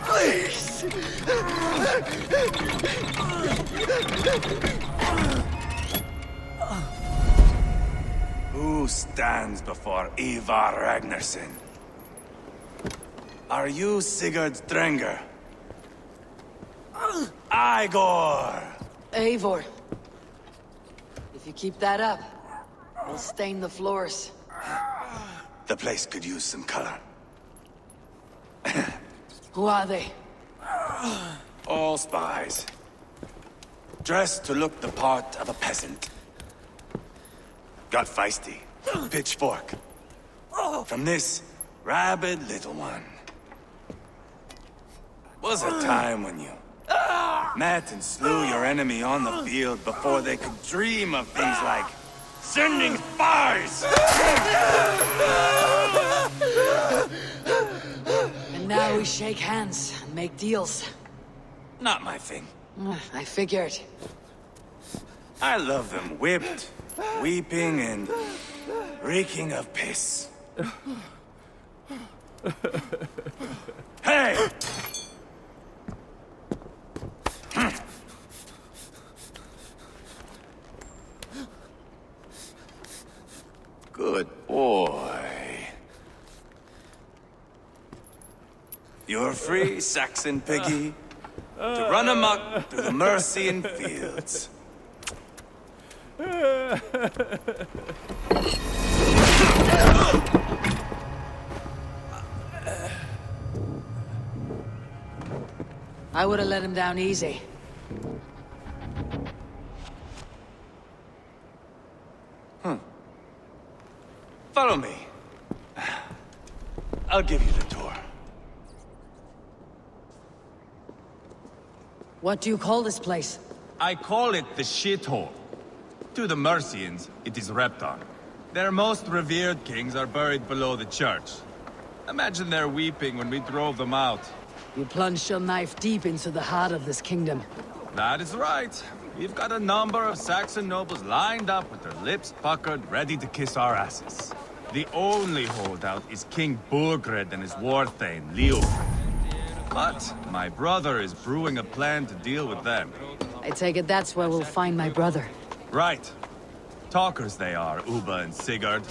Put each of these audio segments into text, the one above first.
Please! Who stands before Ivar Ragnarsson? Are you Sigurd Drenger? Igor! Eivor. If you keep that up, we'll stain the floors. The place could use some color. Who are they? All spies. Dressed to look the part of a peasant. Got feisty. Pitchfork. From this rabid little one. Was a time when you met and slew your enemy on the field before they could dream of things like sending spies! And now we shake hands and make deals. Not my thing. I figured. I love them whipped, weeping, and reeking of piss. Hey! Good boy. You're free, Saxon piggy, to run amok through the Mercian fields. I would have let him down easy. Follow me. I'll give you the tour. What do you call this place? I call it the shithole. To the Mercians, it is Repton. Their most revered kings are buried below the church. Imagine their weeping when we drove them out. You plunged your knife deep into the heart of this kingdom. That is right. We've got a number of Saxon nobles lined up with their lips puckered, ready to kiss our asses. The only holdout is King Burgred and his war-thane, Leofric. But my brother is brewing a plan to deal with them. I take it that's where we'll find my brother. Right. Talkers they are, Uba and Sigurd.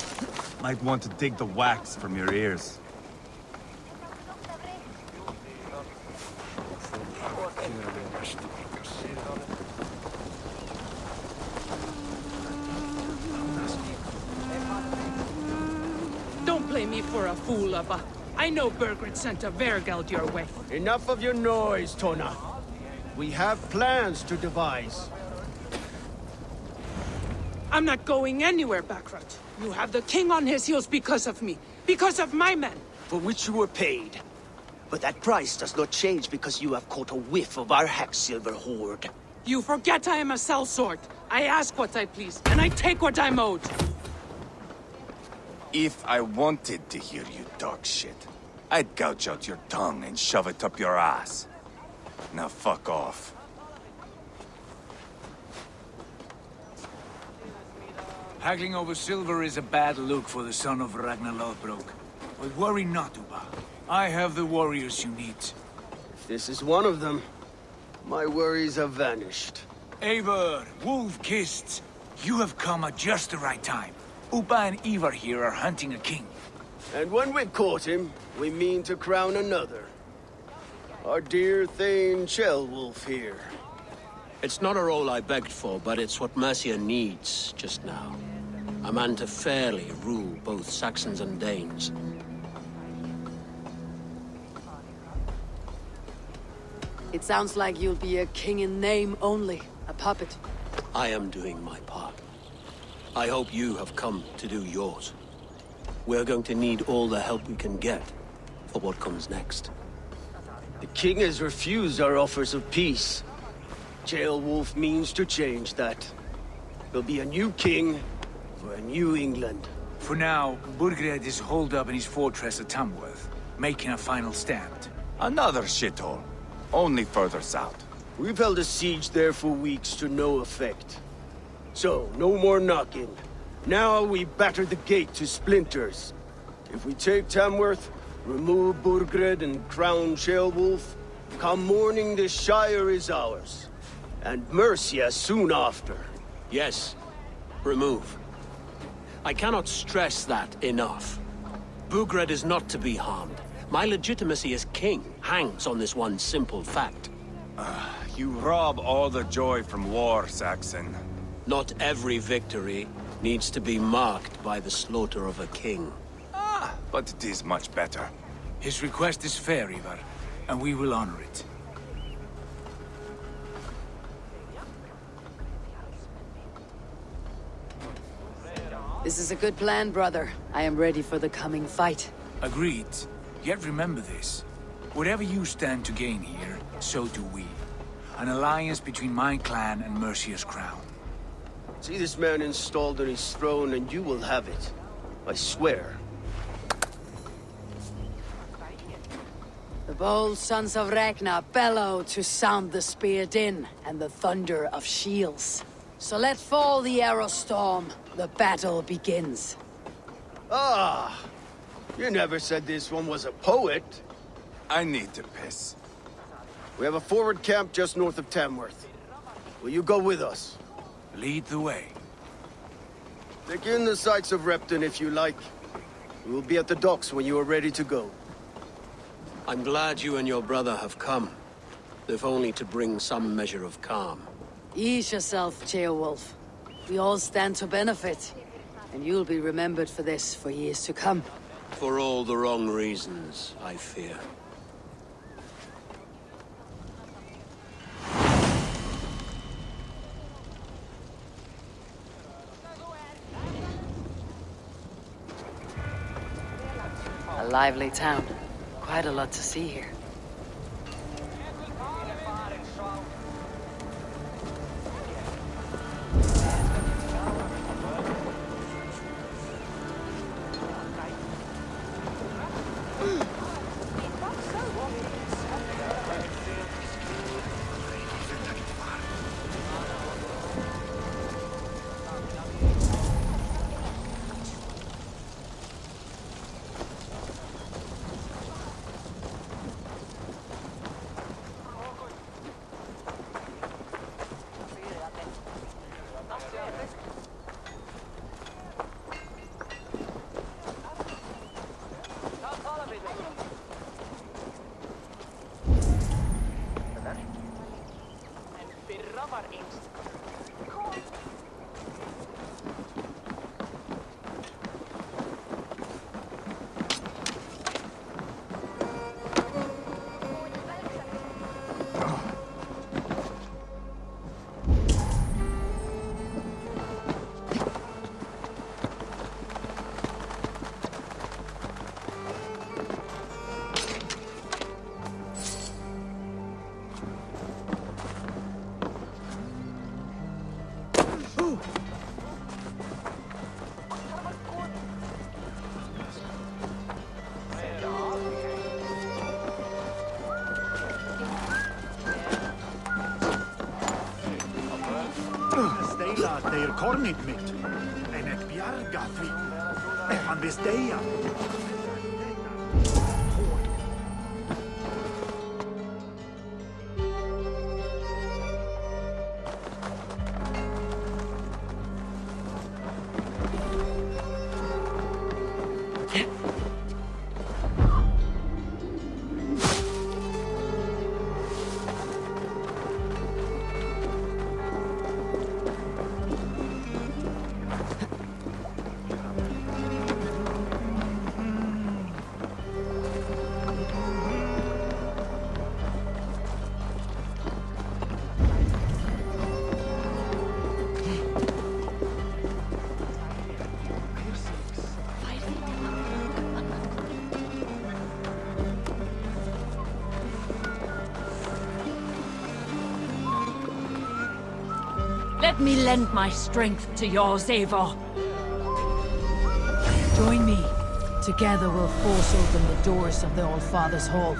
Might want to dig the wax from your ears. Don't play me for a fool, Ubba. I know Burgred sent a Vergeld your way. Enough of your noise, Tona. We have plans to devise. I'm not going anywhere, Backrut. You have the king on his heels because of me. Because of my men. For which you were paid. But that price does not change because you have caught a whiff of our Hacksilver hoard. You forget I am a sellsword. I ask what I please, and I take what I'm owed. If I wanted to hear you talk shit, I'd gouge out your tongue and shove it up your ass. Now fuck off. Haggling over silver is a bad look for the son of Ragnar Lothbrok. But worry not, Uba. I have the warriors you need. This is one of them. My worries have vanished. Eivor, wolf-kissed, you have come at just the right time. Uba and Ivar here are hunting a king. And when we've caught him, we mean to crown another. Our dear Thane Chelwolf here. It's not a role I begged for, but it's what Mercia needs just now. A man to fairly rule both Saxons and Danes. It sounds like you'll be a king in name only, a puppet. I am doing my part. I hope you have come to do yours. We're going to need all the help we can get for what comes next. The king has refused our offers of peace. Chelwolf means to change that. There'll be a new king for a new England. For now, Burgred is holed up in his fortress at Tamworth, making a final stand. Another shithole. Only further south. We've held a siege there for weeks to no effect. So, no more knocking. Now we batter the gate to splinters. If we take Tamworth, Remove Burgred and crown Ceolwulf. Come morning, the Shire is ours. And Mercia soon after. Yes, remove. I cannot stress that enough. Burgred is not to be harmed. My legitimacy as king hangs on this one simple fact. You rob all the joy from war, Saxon. Not every victory needs to be marked by the slaughter of a king. But it is much better. His request is fair, Ivar, and we will honor it. This is a good plan, brother. I am ready for the coming fight. Agreed. Yet remember this. Whatever you stand to gain here, so do we. An alliance between my clan and Mercia's crown. See this man installed on his throne and you will have it. I swear. The bold sons of Ragnar bellow to sound the spear din and the thunder of shields. So let fall the arrow storm. The battle begins. Ah! You never said this one was a poet. I need to piss. We have a forward camp just north of Tamworth. Will you go with us? Lead the way. Take in the sights of Repton if you like. We will be at the docks when you are ready to go. I'm glad you and your brother have come, if only to bring some measure of calm. Ease yourself, Ceolwulf. We all stand to benefit, and you'll be remembered for this for years to come. For all the wrong reasons, I fear. A lively town. Quite a lot to see here. Teir kornit mit. En ek bjarga því. Han visst deia. Let me lend my strength to yours, Eivor. Join me. Together we'll force open the doors of the All-Father's Hall.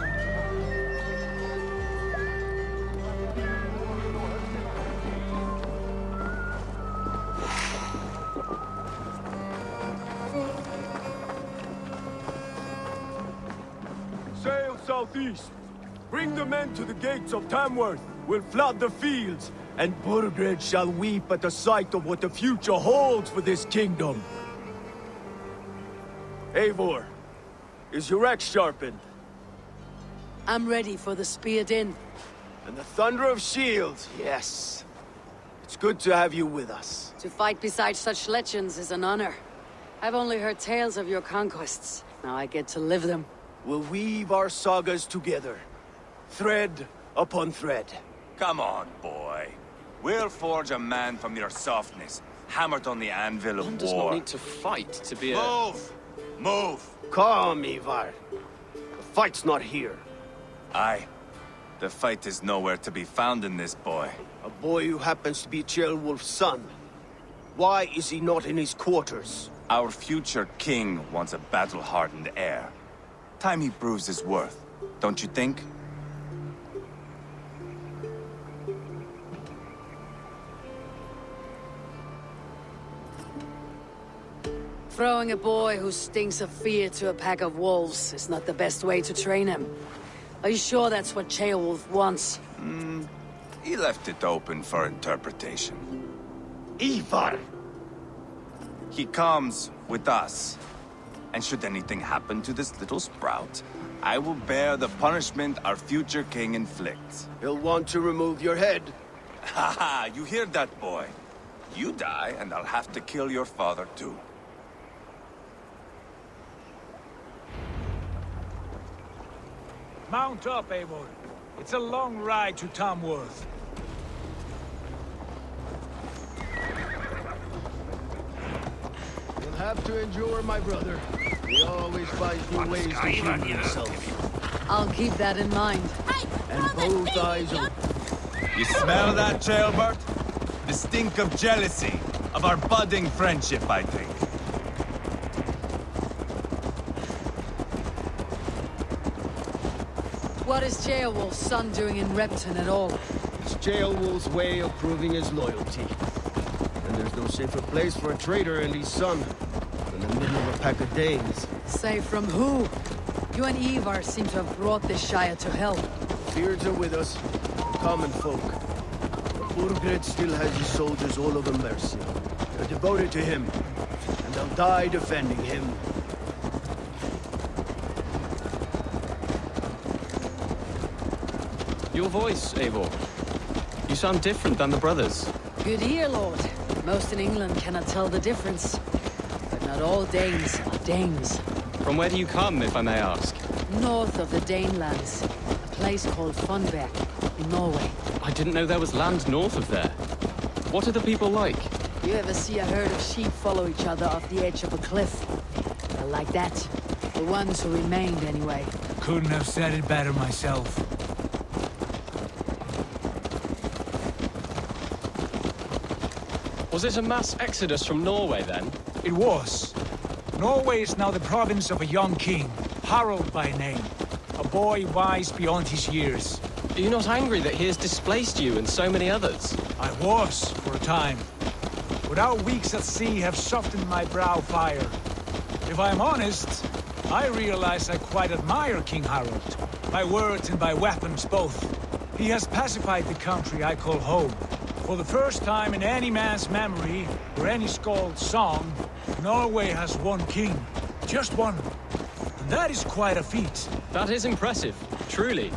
southeast. Bring the men to the gates of Tamworth. We'll flood the fields, and Burgred shall weep at the sight of what the future holds for this kingdom. Eivor, is your axe sharpened? I'm ready for the speared in. And the thunder of shields, yes. It's good to have you with us. To fight beside such legends is an honor. I've only heard tales of your conquests. Now I get to live them. We'll weave our sagas together, thread upon thread. Come on, boy. We'll forge a man from your softness, hammered on the anvil of One does not war. need to fight to be a... Move! Move! Calm, Ivar. The fight's not here. Aye. The fight is nowhere to be found in this boy. A boy who happens to be Ceolwulf's son. Why is he not in his quarters? Our future king wants a battle-hardened heir. Time he proves his worth, don't you think? Throwing a boy who stinks of fear to a pack of wolves is not the best way to train him. Are you sure that's what Ceolwulf wants? He left it open for interpretation. Ivar! He comes with us. And should anything happen to this little sprout, I will bear the punishment our future king inflicts. He'll want to remove your head. Haha, you hear that, boy? You die, and I'll have to kill your father, too. Mount up, Eivor. It's a long ride to Tamworth. You'll have to endure, my brother. He always finds new ways to shield himself. I'll keep that in mind. And both eyes open. You smell that, Ceolbert? The stink of jealousy, of our budding friendship, I think. What is Ceolwulf's son doing in Repton at all? It's Ceolwulf's way of proving his loyalty. And there's no safer place for a traitor and his son than the middle of a pack of Danes. Say from who? You and Ivar seem to have brought this Shire to hell. Beards are with us, common folk. But Burgred still has his soldiers all over Mercia. They're devoted to him, and they'll die defending him. Your voice, Eivor. You sound different than the brothers. Good ear, Lord. Most in England cannot tell the difference. But not all Danes are Danes. From where do you come, if I may ask? North of the Danelands, a place called Funberg, in Norway. I didn't know there was land north of there. What are the people like? You ever see a herd of sheep follow each other off the edge of a cliff? They're like that. The ones who remained, anyway. Couldn't have said it better myself. Was it a mass exodus from Norway, then? It was. Norway is now the province of a young king, Harald by name. A boy wise beyond his years. Are you not angry that he has displaced you and so many others? I was, for a time. But our weeks at sea have softened my brow fire. If I'm honest, I realize I quite admire King Harald. By words and by weapons both. He has pacified the country I call home. For the first time in any man's memory, or any skald's song, Norway has one king. Just one. And that is quite a feat. That is impressive, truly.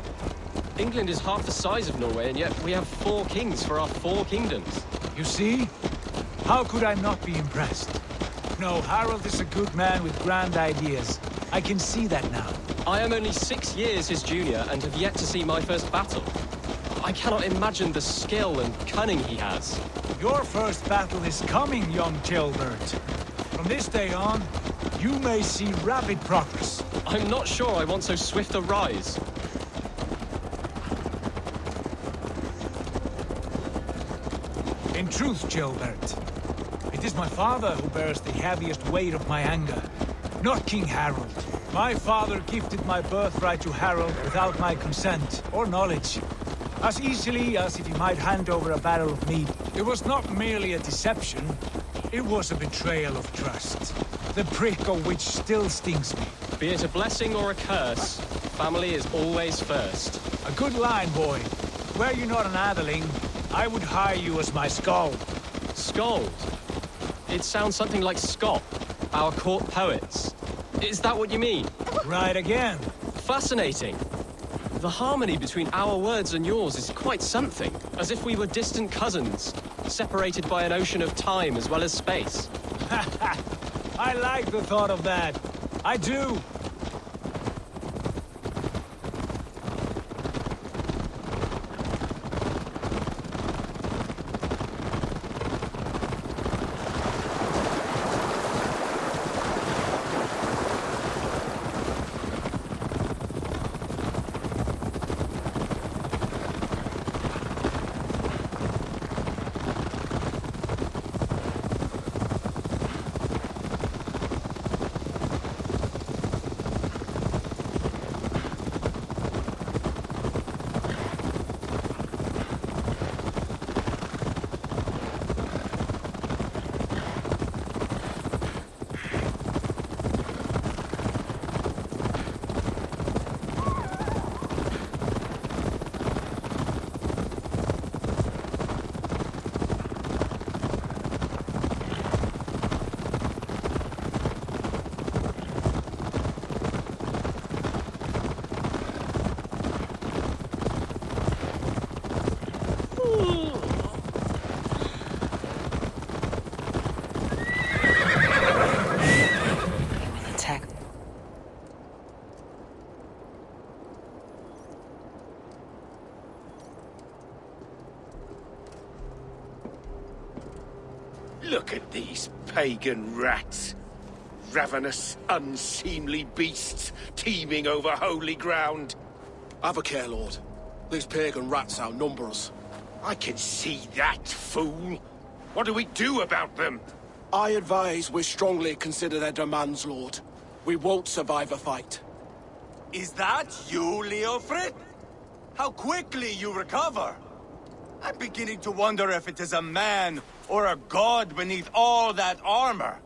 England is half the size of Norway, and yet we have 4 kings for our 4 kingdoms. You see? How could I not be impressed? No, Harald is a good man with grand ideas. I can see that now. I am only 6 years his junior and have yet to see my first battle. I cannot imagine the skill and cunning he has. Your first battle is coming, young Ceolbert. From this day on, you may see rapid progress. I'm not sure I want so swift a rise. In truth, Ceolbert, it is my father who bears the heaviest weight of my anger, not King Harald. My father gifted my birthright to Harald without my consent or knowledge. As easily as if he might hand over a barrel of mead. It was not merely a deception. It was a betrayal of trust. The prick of which still stings me. Be it a blessing or a curse, family is always first. A good line, boy. Were you not an atheling, I would hire you as my skald. Scold? It sounds something like Scott, our court poets. Is that what you mean? Right again. Fascinating. The harmony between our words and yours is quite something, as if we were distant cousins, separated by an ocean of time as well as space. I like the thought of that. I do. Look at these pagan rats. Ravenous, unseemly beasts teeming over holy ground. Have a care, Lord. These pagan rats outnumber us. I can see that, fool. What do we do about them? I advise we strongly consider their demands, Lord. We won't survive a fight. Is that you, Leofrid? How quickly you recover! I'm beginning to wonder if it is a man or a god beneath all that armor.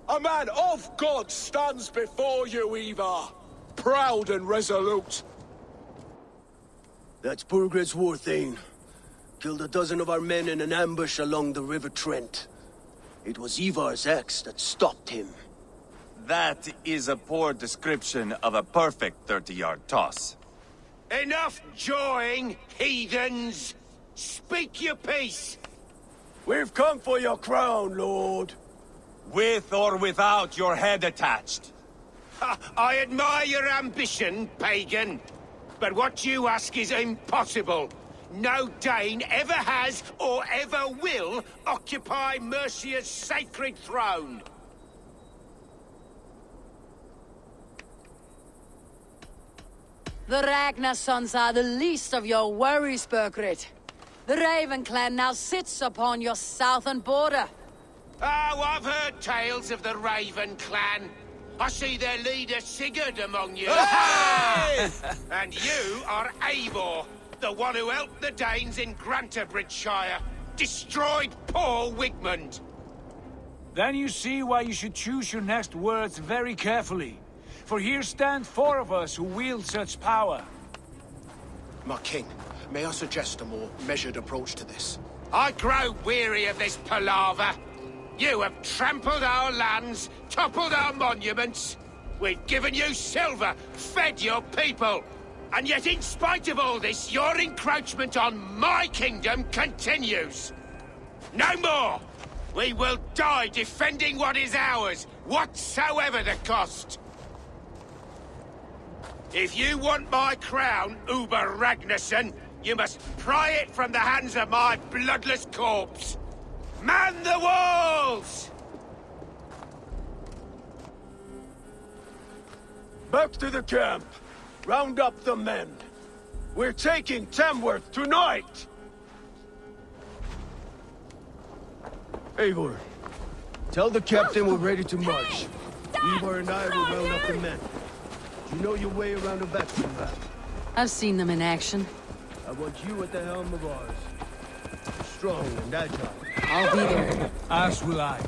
A man of God stands before you, Ivar. Proud and resolute. That's Burgred's Warthane. Killed a dozen of our men in an ambush along the River Trent. It was Ivar's axe that stopped him. That is a poor description of a perfect 30-yard toss. Enough jawing, heathens! Speak your piece! We've come for your crown, Lord. With or without your head attached. I admire your ambition, pagan. But what you ask is impossible. No Dane ever has or ever will occupy Mercia's sacred throne. The Ragnar sons are the least of your worries, Burgred. The Raven clan now sits upon your southern border. Oh, I've heard tales of the Raven clan. I see their leader Sigurd among you. Hey! And you are Eivor, the one who helped the Danes in Grantabridgeshire. Destroyed poor Wigmund. Then you see why you should choose your next words very carefully. For here stand 4 of us who wield such power. My king, may I suggest a more measured approach to this? I grow weary of this palaver. You have trampled our lands, toppled our monuments. We've given you silver, fed your people. And yet in spite of all this, your encroachment on my kingdom continues. No more! We will die defending what is ours, whatsoever the cost. If you want my crown, Uber Ragnarsson, you must pry it from the hands of my bloodless corpse. Man the walls! Back to the camp. Round up the men. We're taking Tamworth tonight! Eivor, tell the captain we're ready to march. Eivor and I will round up the men. You know your way around a battle map. I've seen them in action. I want you at the helm of ours. Strong and agile. I'll be there. As will I.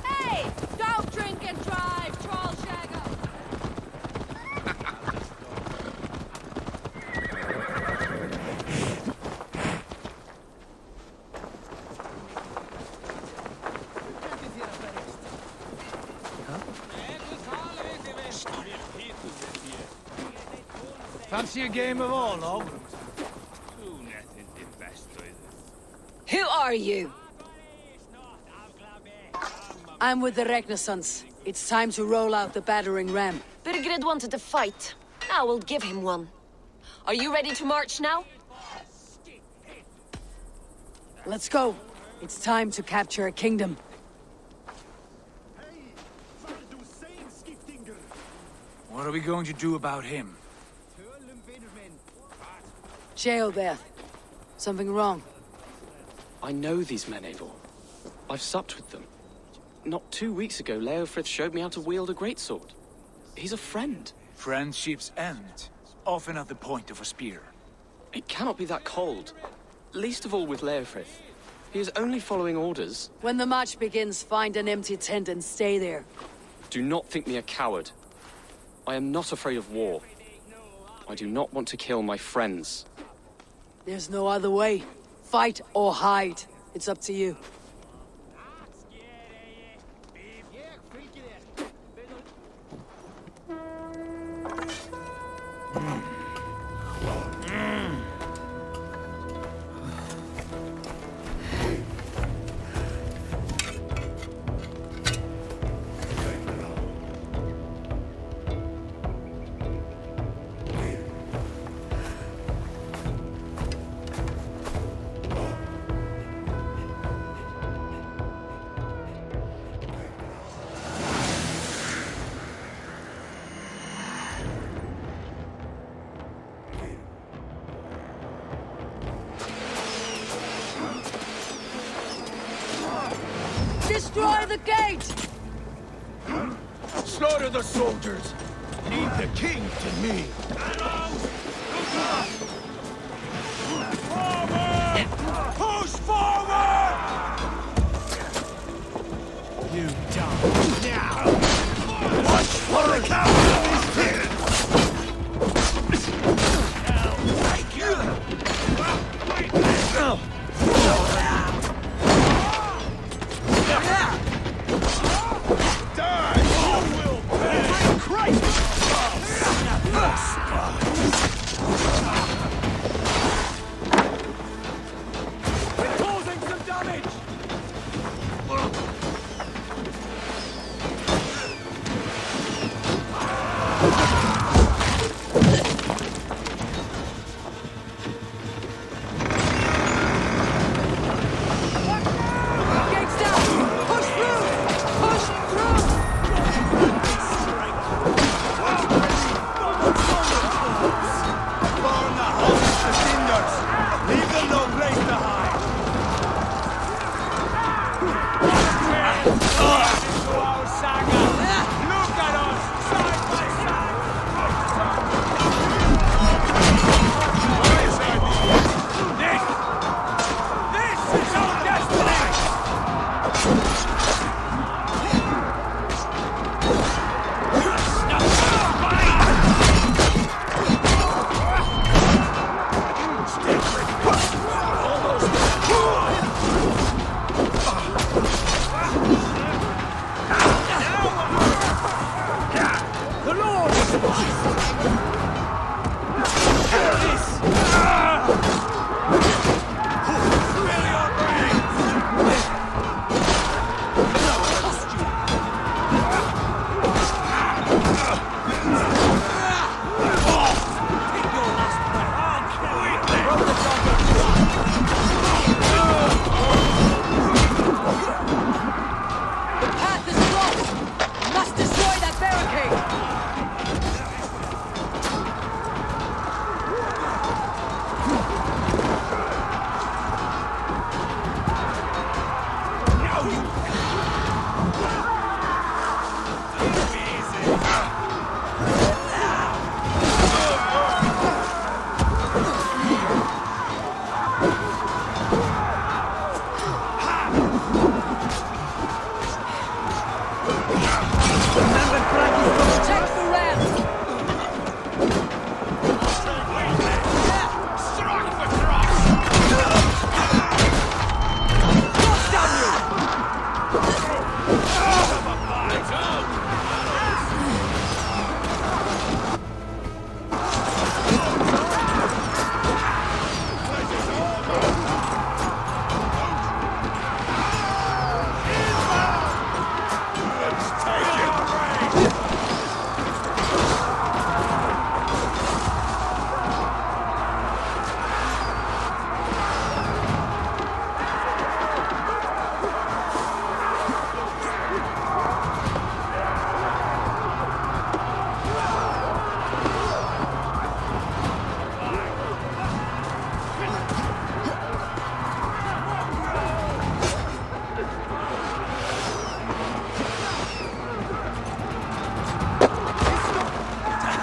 Hey! Don't drink and drive, troll shagger! Fancy a game of all, love? Who are you? I'm with the Renaissance. It's time to roll out the battering ram. Burgred wanted to fight. I will give him one. Are you ready to march now? Let's go. It's time to capture a kingdom. What are we going to do about him? Jail there. Something wrong. I know these men, Eivor. I've supped with them. Not 2 weeks ago, Leofrith showed me how to wield a greatsword. He's a friend. Friendships end, often at the point of a spear. It cannot be that cold. Least of all with Leofrith. He is only following orders. When the march begins, find an empty tent and stay there. Do not think me a coward. I am not afraid of war. I do not want to kill my friends. There's no other way. Fight or hide. It's up to you. Destroy the gate! Slaughter the soldiers! Leave the king to me! Forward! Push forward! You dumb. Now! Watch for the coward!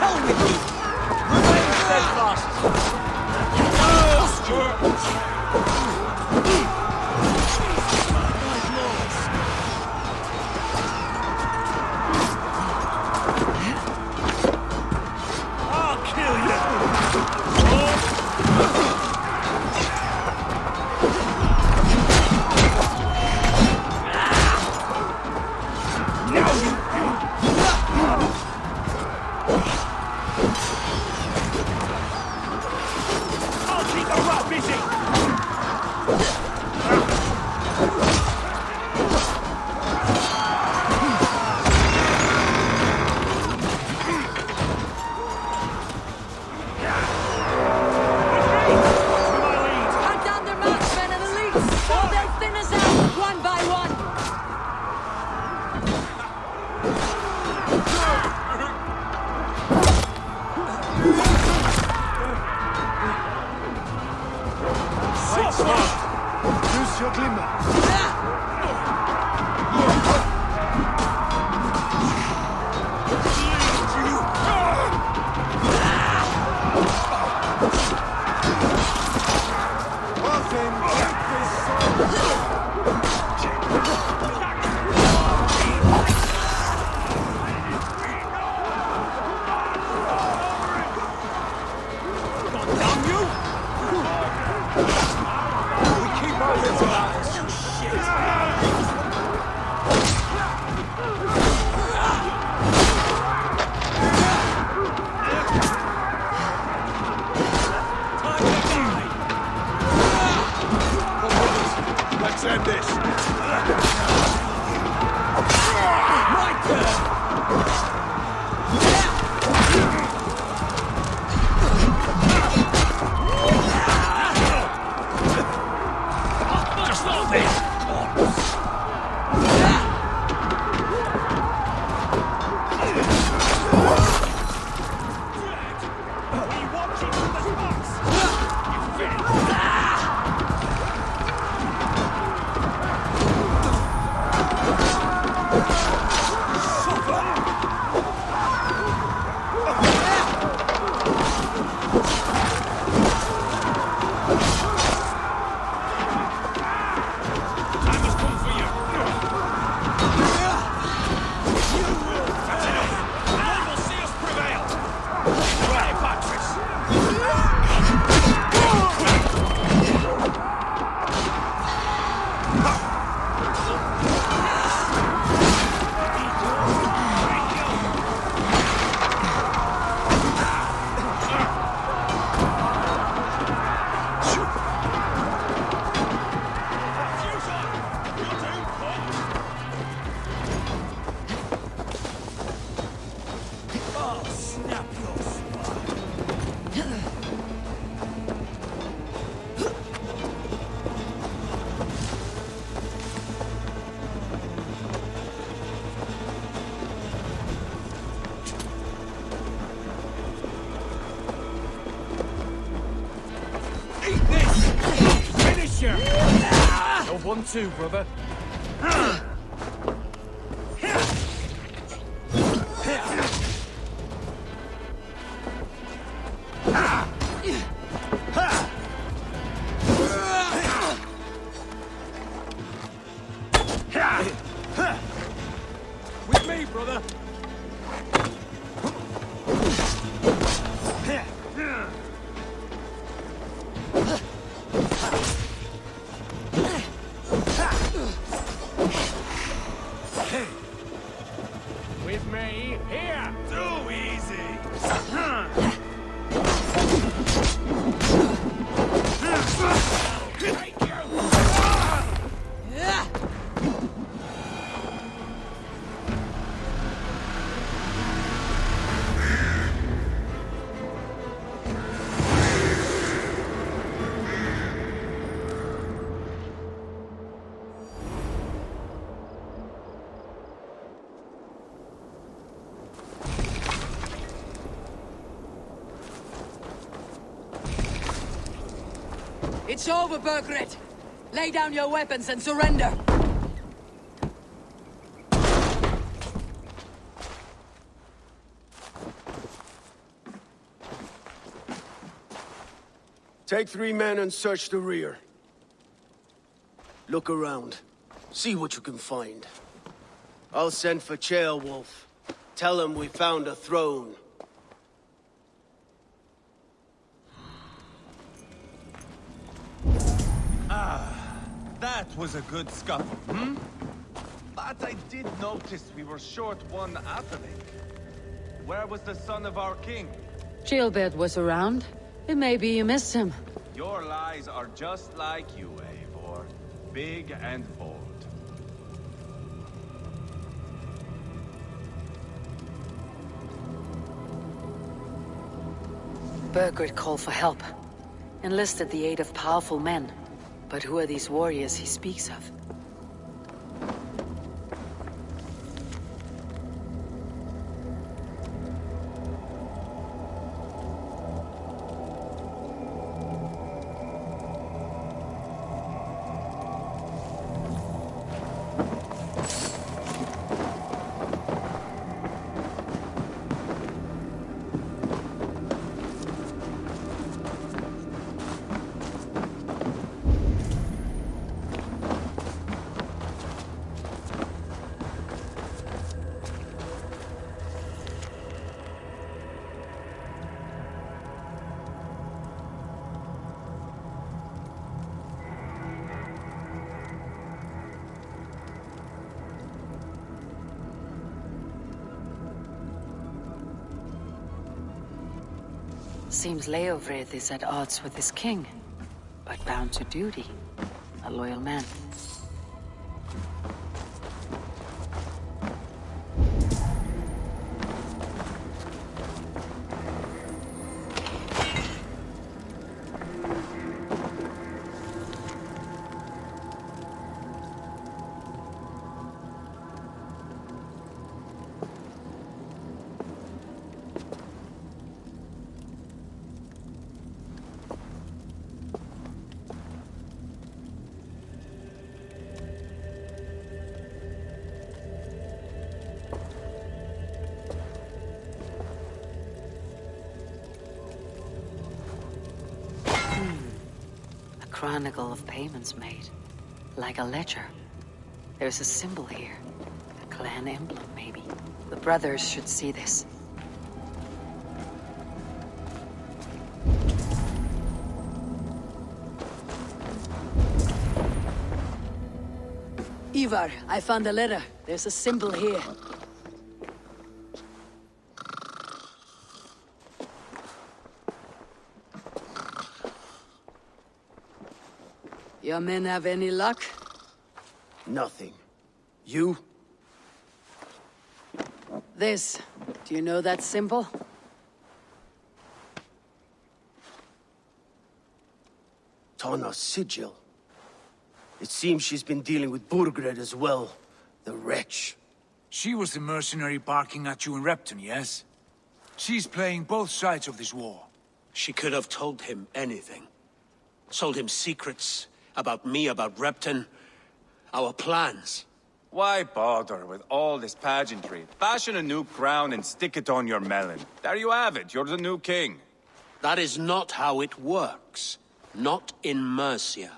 hell with you! Remain steadfast! I'll kill you! Cut down their marksmen and elites, or they'll thin us out one by one. Use your glimmer. Let's end this. My turn! Just not this! You're 1-2, brother. With me, brother! With me, here! Too easy! It's over, Burgred. Lay down your weapons and surrender. Take 3 men and search the rear. Look around. See what you can find. I'll send for Ceolwulf. Tell him we found a throne. That was a good scuffle, hmm? But I did notice we were short one athelink. Where was the son of our king? Gilbert was around. It may be you missed him. Your lies are just like you, Eivor. Big and bold. Burgred called for help. Enlisted the aid of powerful men. But who are these warriors he speaks of? Seems Leofrid is at odds with his king, but bound to duty. A loyal man. Chronicle of payments made. Like a ledger. There's a symbol here. A clan emblem, maybe. The brothers should see this. Ivar, I found a letter. There's a symbol here. Your men have any luck? Nothing. You? This. Do you know that symbol? Tana's sigil. It seems she's been dealing with Burgred as well. The wretch. She was the mercenary barking at you in Repton, yes? She's playing both sides of this war. She could have told him anything. Told him secrets. About me, about Repton. Our plans. Why bother with all this pageantry? Fashion a new crown and stick it on your melon. There you have it, you're the new king. That is not how it works. Not in Mercia.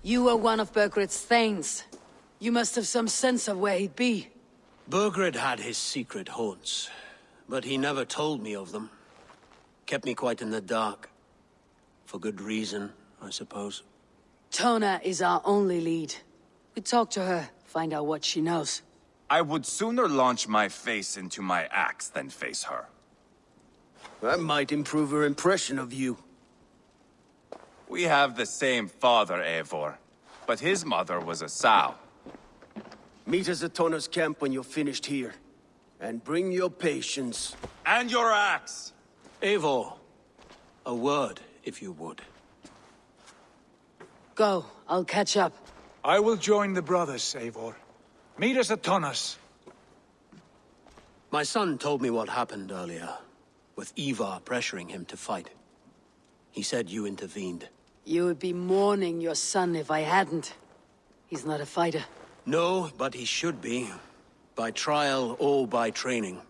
You were one of Burgred's thanes. You must have some sense of where he'd be. Burgred had his secret haunts, but he never told me of them. Kept me quite in the dark. For good reason, I suppose. Tona is our only lead. We talk to her, find out what she knows. I would sooner launch my face into my axe than face her. That might improve her impression of you. We have the same father, Eivor, but his mother was a sow. Meet us at Tona's camp when you're finished here. And bring your patience. And your axe! Eivor, a word, if you would. Go, I'll catch up. I will join the brothers, Eivor. Meet us at Tonas. My son told me what happened earlier, with Ivar pressuring him to fight. He said you intervened. You would be mourning your son if I hadn't. He's not a fighter. No, but he should be. By trial or by training?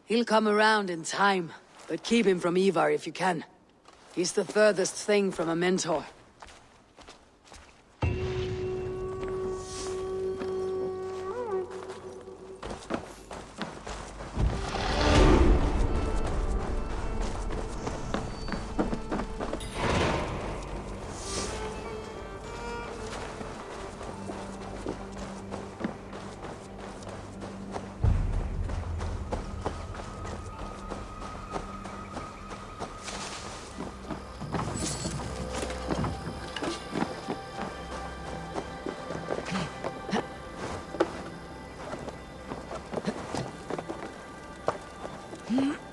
He'll come around in time, but keep him from Ivar if you can. He's the furthest thing from a mentor. Hmm?